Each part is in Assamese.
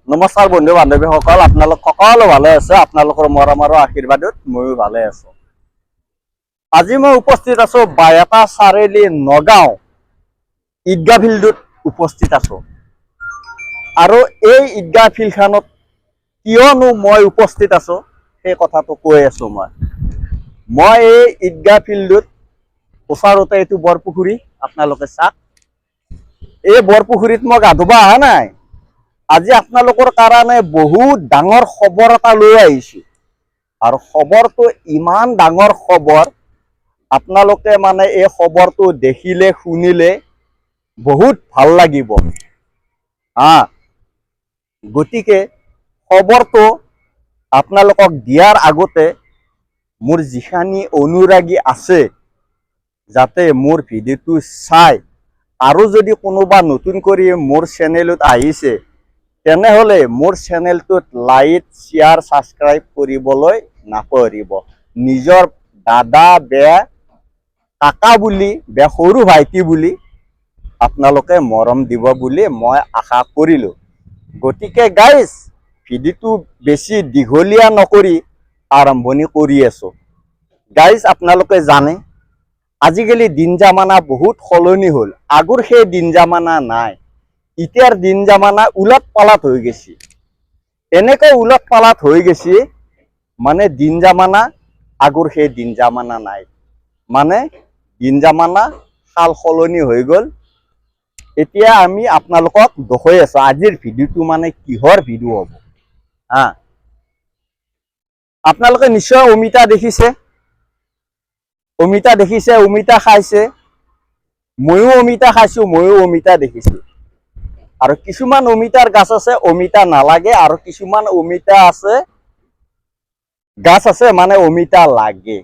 নমস্কাৰ বন্ধু বান্ধৱীসকল, আপোনালোক সকলো ভালে আছে। আপোনালোকৰ মৰম আৰু আশীৰ্বাদত ময়ো ভালে আছো। আজি মই উপস্থিত আছো বাইহাটা চাৰিআলি নগাঁও ঈদগাহ ফিল্ডত উপস্থিত আছো। আৰু এই ঈদগাহ ফিল্ডখনত কিয়নো মই উপস্থিত আছো সেই কথাটো কৈ আছো। মই এই ঈদগাহ ফিল্ডত ওচৰতে এইটো বৰপুখুৰী, আপোনালোকে চাওক। এই বৰপুখুৰীত মই গা ধুব অহা নাই। আজি আপোনালোকৰ কাৰণে বহুত ডাঙৰ খবৰ এটা লৈ আহিছো। আৰু খবৰটো ইমান ডাঙৰ খবৰ, আপোনালোকে এই খবৰটো দেখিলে শুনিলে বহুত ভাল লাগিব। গতিকে খবৰটো আপোনালোকক দিয়াৰ আগতে মোৰ যিখিনি অনুৰাগী আছে, যাতে মোৰ ভিডিঅ'টো চাই, আৰু যদি কোনোবা নতুন কৰি মোৰ চেনেলত আহিছে তেনেহলে মোৰ চেনেলটোত লাইক, শ্বেয়াৰ, ছাবস্ক্ৰাইব কৰিবলৈ নাপাহৰিব। নিজৰ দাদা, বেয়া কাকা বুলি, বেয়া সৰু ভাইটি বুলি আপোনালোকে মৰম দিব বুলি মই আশা কৰিলো। গতিকে গাইজ, ভিডিঅ'টো বেছি দীঘলীয়া নকৰি আৰম্ভণি কৰি আছো। গাইজ, আপোনালোকে জানে আজিকালি দিন জামানা বহুত সলনি হ'ল। আগৰ সেই দিন জামানা নাই। এতিয়াৰ দিন জামানা উলট পালাট হৈ গেছি। এনেকৈ উলট পালাট হৈ গেছি দিন জামানা আগৰ সেই দিন জামানা নাই। দিন জামানা সাল সলনি হৈ গ'ল। এতিয়া আমি আপোনালোকক দেখুৱাই আছো আজিৰ ভিডিঅ'টো কিহৰ ভিডিঅ' হ'ব। আপোনালোকে নিশ্চয় অমিতা দেখিছে, অমিতা খাইছে। ময়ো অমিতা খাইছো, ময়ো অমিতা দেখিছো। আৰু কিছুমান অমিতাৰ গাছ আছে অমিতা নালাগে, আৰু কিছুমান অমিতা আছে গাছ আছে অমিতা লাগে।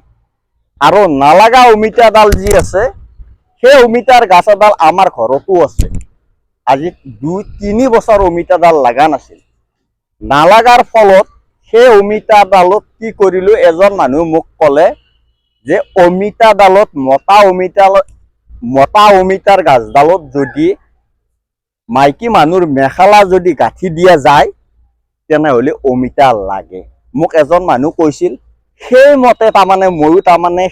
আৰু নালাগা অমিতাডাল যি আছে, সেই অমিতাৰ গাছ এডাল আমাৰ ঘৰতো আছে। আজি 2-3 বছৰ অমিতাডাল লগা নাছিল। নালাগাৰ ফলত সেই অমিতাডালত কি কৰিলো, এজন মানুহ মোক ক'লে যে অমিতাডালত মতা অমিতাৰ গাছডালত যদি মাইকী মানুহৰ মেখেলা যদি গাঁঠি দিয়া যায় তেনেহলে অমিতা লাগে। মোক এজন মানুহ কৈছিল। সেইমতে ময়ো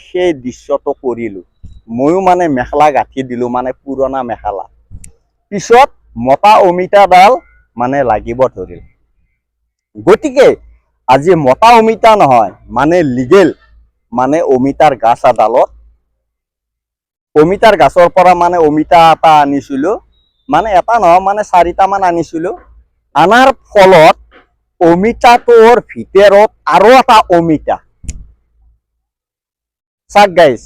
সেই দৃশ্যটো কৰিলো। ময়ো মেখেলা গাঁঠি দিলো, পুৰণা মেখেলা। পিছত মতা অমিতাডাল লাগিব ধৰিল। গতিকে আজি মতা অমিতা নহয়, লিগেল অমিতাৰ গাছ এডালত, অমিতাৰ গাছৰ পৰা অমিতা এটা আনিছিলো। এটা নহয় 4টামান আনিছিলো। আনাৰ ফলত অমিতাটোৰ ভিতৰত আৰু এটা অমিতা। চাক গাইজ,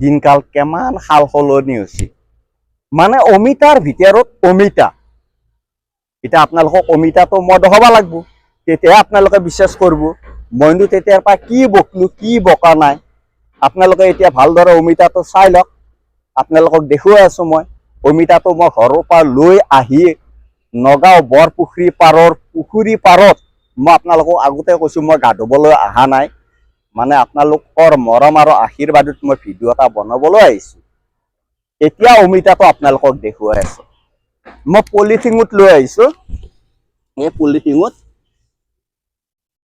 দিনকাল কিমান সাল সলনি হৈছে। অমিতাৰ ভিতৰত অমিতা। এতিয়া আপোনালোকক অমিতাটো মই দেখাব লাগিব, তেতিয়াহে আপোনালোকে বিশ্বাস কৰিব। মইনো তেতিয়াৰ পৰা কি বকলো, কি বকা নাই। আপোনালোকে এতিয়া ভালদৰে অমিতাটো চাই লওক। আপোনালোকক দেখুৱাই আছো। অমিতাটো মই ঘৰৰ পৰা লৈ আহি নগাঁও বৰপুখুৰী পাৰত মই আপোনালোকক আগতে কৈছো, মই গা ধুবলৈ অহা নাই। আপোনালোকৰ মৰম আৰু আশীৰ্বাদত মই ভিডিঅ' এটা বনাবলৈ আহিছো। এতিয়া অমিতাটো আপোনালোকক দেখুৱাই আছো। মই পলিথিনত লৈ আহিছো। এই পলিথিনত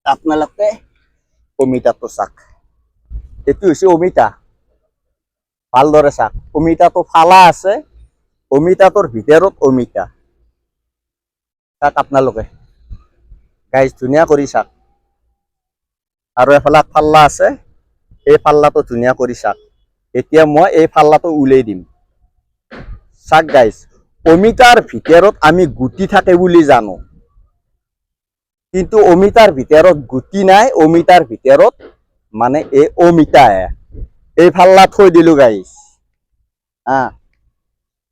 আপোনালোকে অমিতাটো চাওক। এইটো হৈছে অমিতা। ভালদৰে চাওক, অমিতাটো ফালা আছে, অমিতাটোৰ ভিতৰত অমিতা। চাওক আপোনালোকে গাইজ, ধুনীয়া কৰি চাওক। আৰু এফালে ফাল্লা আছে, এই ফাল্লাটো ধুনীয়া কৰি চাওক। এতিয়া মই এই ফাল্লাটো উলিয়াই দিম। চাওক গাইজ, অমিতাৰ ভিতৰত আমি গুটি থাকে বুলি জানো, কিন্তু অমিতাৰ ভিতৰত গুটি নাই। অমিতাৰ ভিতৰত এই অমিতাহে। এই ফাল্লা থৈ দিলো গাইজ।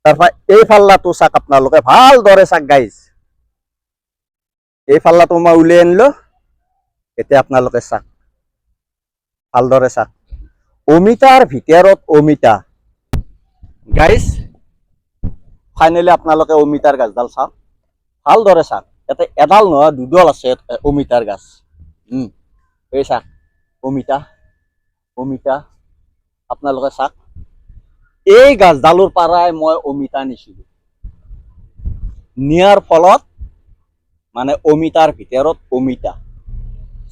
তাৰপৰা এই ফাল্লাটো চাওক, আপোনালোকে ভালদৰে চাওক গাইজ। এই ফাল্লাটো মই উলিয়াই আনিলো। এতিয়া আপোনালোকে চাওক, ভালদৰে চাওক। অমিতাৰ ভিতৰত অমিতা। গাইজ, ফাইনেলি আপোনালোকে অমিতাৰ গাছডাল চাওক, ভালদৰে চাওক। ইয়াতে এডাল নহয়, দুডাল আছে অমিতাৰ গাছ। এই চাওক অমিতা, অমিতা। আপোনালোকে চাওক, এই গাছডালৰ পৰাই মই অমিতা নিছিলো। নিয়াৰ ফলত মানে অমিতাৰ ভিতৰত অমিতা।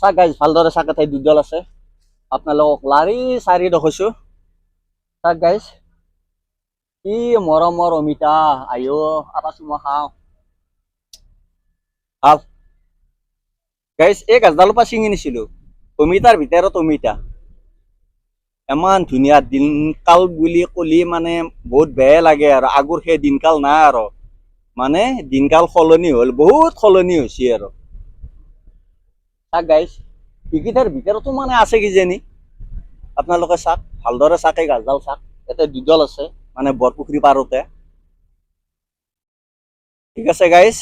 চাওক গাইজ, ভালদৰে চাওক, এঠাইত দুডাল আছে, আপোনালোকক লাৰি চাৰি দেখাইছোঁ। চাওক গাইজ, কি মৰমৰ অমিতা, আইঅ এটা চুমা খাওঁ। ভাল গাইজ, এই গাছডালৰ পৰা ছিঙি নিছিলোঁ, অমিতাৰ ভিতৰত অমিতা। ইমান ধুনীয়া, দিনকাল বুলি ক'লি মানে বহুত বেয়া লাগে আৰু, আগৰ সেই দিনকাল নাই আৰু, মানে দিনকাল সলনি হ'ল, বহুত সলনি হৈছে আৰু। চাওক গাইজ, এইকেইটাৰ ভিতৰতো মানে আছে কিজানি, আপোনালোকে চাওক, ভালদৰে চাওক, এই গাছডাল চাওক, ইয়াতে দুডাল আছে, মানে বৰপুখুৰী পাৰতে। ঠিক আছে গাইজ,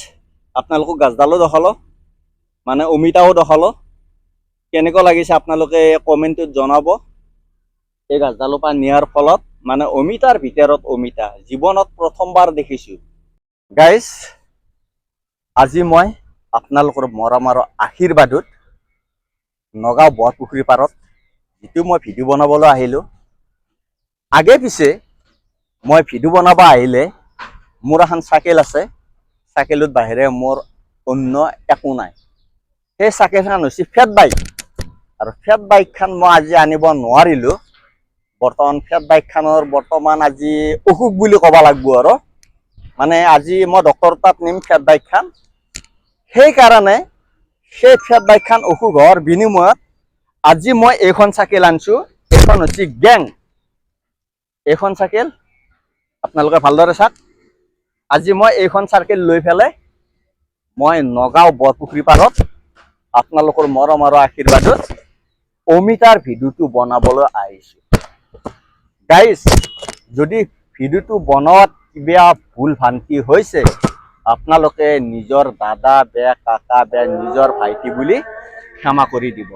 আপোনালোকক গাছডালো দেখালো, মানে অমিতাও দেখালো। কেনেকুৱা লাগিছে আপোনালোকে কমেণ্টত জনাব। এই গাছডালৰ পৰা নিয়াৰ ফলত মানে অমিতাৰ ভিতৰত অমিতা জীৱনত প্ৰথমবাৰ দেখিছোঁ। গাইজ, আজি মই আপোনালোকৰ মৰম আৰু আশীৰ্বাদত নগাঁও বৰপুখুৰী পাৰত যিটো মই ভিডিঅ' বনাবলৈ আহিলোঁ, আগে পিছে মই ভিডিঅ' বনাব আহিলে মোৰ এখন চাইকেল আছে, চাইকেলৰ বাহিৰে মোৰ অন্য একো নাই। সেই চাইকেলখন হৈছে ফেট বাইক, আৰু ফেট বাইকখন মই আজি আনিব নোৱাৰিলোঁ। বৰ্তমান ফেট বাইকখনৰ আজি অসুখ বুলি ক'ব লাগিব আৰু, মানে আজি মই ডক্টৰ তাত নিম ফেট বাইকখন। সেইকাৰণে সেই ফেট বাইকখন অসুখ হোৱাৰ বিনিময়ত আজি মই এইখন চাইকেল আনিছোঁ। এইখন হৈছে গেং। এইখন চাইকেল আপোনালোকে ভালদৰে চাওক। আজি মই এইখন চাইকেল লৈ পেলাই মই নগাঁও বৰপুখুৰী পাৰত আপোনালোকৰ মৰম আৰু আশীৰ্বাদত অমিতাৰ ভিডিঅ'টো বনাবলৈ আহিছোঁ। গাইজ, যদি ভিডিঅ'টো বনোৱাত কিবা ভুল ভ্ৰান্তি হৈছে, আপোনালোকে নিজৰ দাদা বে কাকা বে নিজৰ ভাইটি বুলি ক্ষমা কৰি দিব।